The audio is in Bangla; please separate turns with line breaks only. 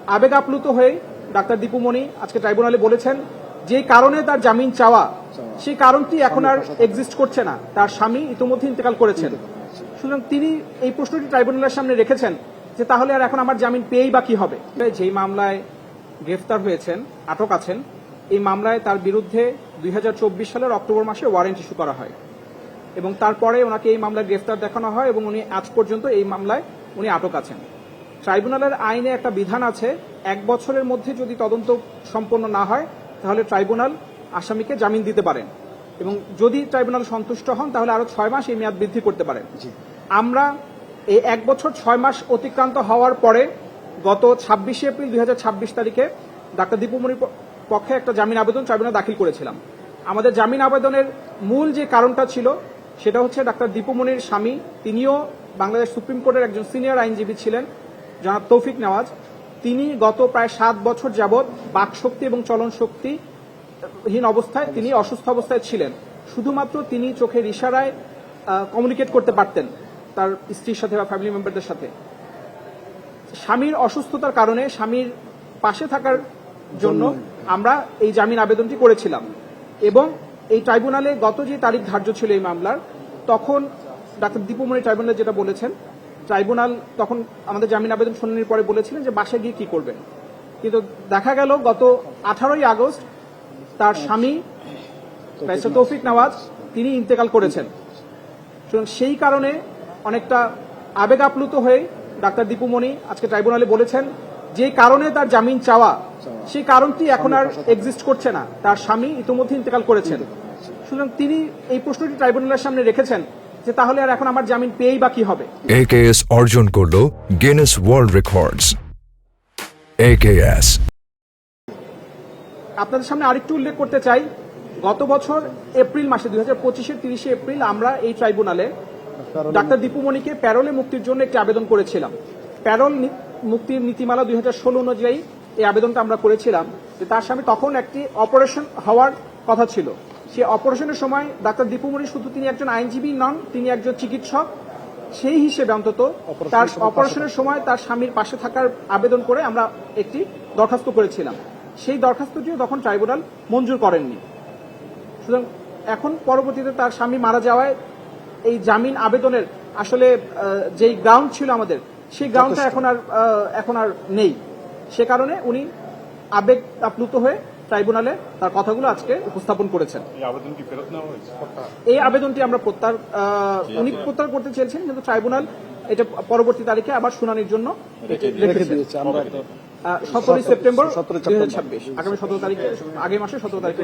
আবেগ আপ্লুত হয়ে ডাক্তার দীপুমণি আজকে ট্রাইব্যুনালে বলেছেন যে কারণে তার জামিন চাওয়া সেই কারণটি এখন আর এক্সিস্ট করছে না, তার স্বামী ইতিমধ্যে ইন্তেকাল করেছেন। সুতরাং তিনি এই প্রশ্নটি ট্রাইব্যুনালের সামনে রেখেছেন যে তাহলে আর এখন আমার জামিন পেয়েই বা কি হবে। যেই মামলায় গ্রেফতার হয়েছেন, আটক আছেন, এই মামলায় তার বিরুদ্ধে 2024 সালের অক্টোবর মাসে ওয়ারেন্ট ইস্যু করা হয় এবং তারপরে ওনাকে এই মামলায় গ্রেফতার দেখানো হয় এবং উনি আজ পর্যন্ত এই মামলায় উনি আটক আছেন। ট্রাইব্যুনালের আইনে একটা বিধান আছে, 1 বছরের মধ্যে যদি তদন্ত সম্পন্ন না হয় তাহলে ট্রাইব্যুনাল আসামিকে জামিন দিতে পারেন এবং যদি ট্রাইব্যুনাল সন্তুষ্ট হন তাহলে আরো 6 মাস এই মেয়াদ বৃদ্ধি করতে পারেন। আমরা এই 1 বছর 6 মাস অতিক্রান্ত হওয়ার পরে গত 26 এপ্রিল 2026 তারিখে ডাক্তার দীপুমণির পক্ষে একটা জামিন আবেদন ট্রাইব্যুনাল দাখিল করেছিলাম। আমাদের জামিন আবেদনের মূল যে কারণটা ছিল সেটা হচ্ছে ডাক্তার দীপুমণির স্বামী, তিনিও বাংলাদেশ সুপ্রিম কোর্টের একজন সিনিয়র আইনজীবী ছিলেন, জনাব তৌফিক নেওয়াজ। তিনি গত প্রায় 7 বছর যাবৎ বাকশক্তি এবং চলন শক্তিহীন অবস্থায়, তিনি অসুস্থ অবস্থায় ছিলেন। শুধুমাত্র তিনি চোখের ইশারায় কমিউনিকেট করতে পারতেন তার স্ত্রীর সাথে বা ফ্যামিলি মেম্বারদের সাথে। স্বামীর অসুস্থতার কারণে স্বামীর পাশে থাকার জন্য আমরা এই জামিন আবেদনটি করেছিলাম এবং এই ট্রাইব্যুনালে গত যে তারিখ ধার্য ছিল এই মামলার, তখন ডাক্তার দীপুমণি ট্রাইব্যুনালে যেটা বলেছেন, ট্রাইব্যুনাল তখন আমাদের জামিন আবেদন শুনানির পরে বলেছিলেন যে বাসায় গিয়ে কি করবেন, কিন্তু দেখা গেল গত 18ই আগস্ট তার স্বামী ব্যারিস্টার তৌফিক নেওয়াজ তিনি ইন্তেকাল করেছেন। সেই কারণে অনেকটা আবেগ আপ্লুত হয়ে ডাক্তার দীপুমণি আজকে ট্রাইব্যুনালে বলেছেন যে কারণে তার জামিন চাওয়া সেই কারণটি এখন আর এক্সিস্ট করছে না, তার স্বামী ইতিমধ্যে ইন্তেকাল করেছেন। সুতরাং তিনি এই প্রশ্নটি ট্রাইব্যুনালের সামনে রেখেছেন যে তাহলে আর এখন আমার জামিন পেয়েই বা কি হবে।
AKS অর্জন করলো গিনেস ওয়ার্ল্ড রেকর্ডস। AKS
আপনাদের সামনে আরেকটু উল্লেখ করতে চাই, গত বছর এপ্রিল মাসে 2025-এর 30শে এপ্রিল আমরা এই ট্রাইব্যুনালে ডাক্তার দীপুমণিকে প্যারোলে মুক্তির জন্য একটি আবেদন করেছিলাম। প্যারোল মুক্তির নীতিমালা 2016 অনুযায়ী এই আবেদনটা আমরা করেছিলাম যে তার স্বামী তখন একটি অপারেশন হওয়ার কথা ছিল। সেই অপারেশনের সময় ডাক্তার দীপুমণি শুধু তিনি একজন আইনজীবী নন, তিনি একজন চিকিৎসক, সেই হিসেবে অন্তত তার অপারেশনের সময় তার স্বামীর পাশে থাকার আবেদন করে আমরা একটি দরখাস্ত করেছিলাম। সেই দরখাস্তটিও তখন ট্রাইব্যুনাল মঞ্জুর করেননি। সুতরাং এখন পরবর্তীতে তার স্বামী মারা যাওয়ায় এই জামিন আবেদনের আসলে যেই গ্রাউন্ড ছিল আমাদের, সেই গ্রাউন্ডটা এখন আর নেই। সে কারণে উনি আবেগ আপ্লুত হয়ে ট্রাইব্যুনালে তার কথাগুলো আজকে উপস্থাপন করেছেন। এই আবেদনটি আমরা উনি প্রত্যাহার করতে চেয়েছেন, কিন্তু ট্রাইব্যুনাল এটা পরবর্তী তারিখে আবার শুনানির জন্য রেখে দিয়েছে। 17 সেপ্টেম্বর 2026, আগামী 17 তারিখে, আগামী মাসে 17 তারিখে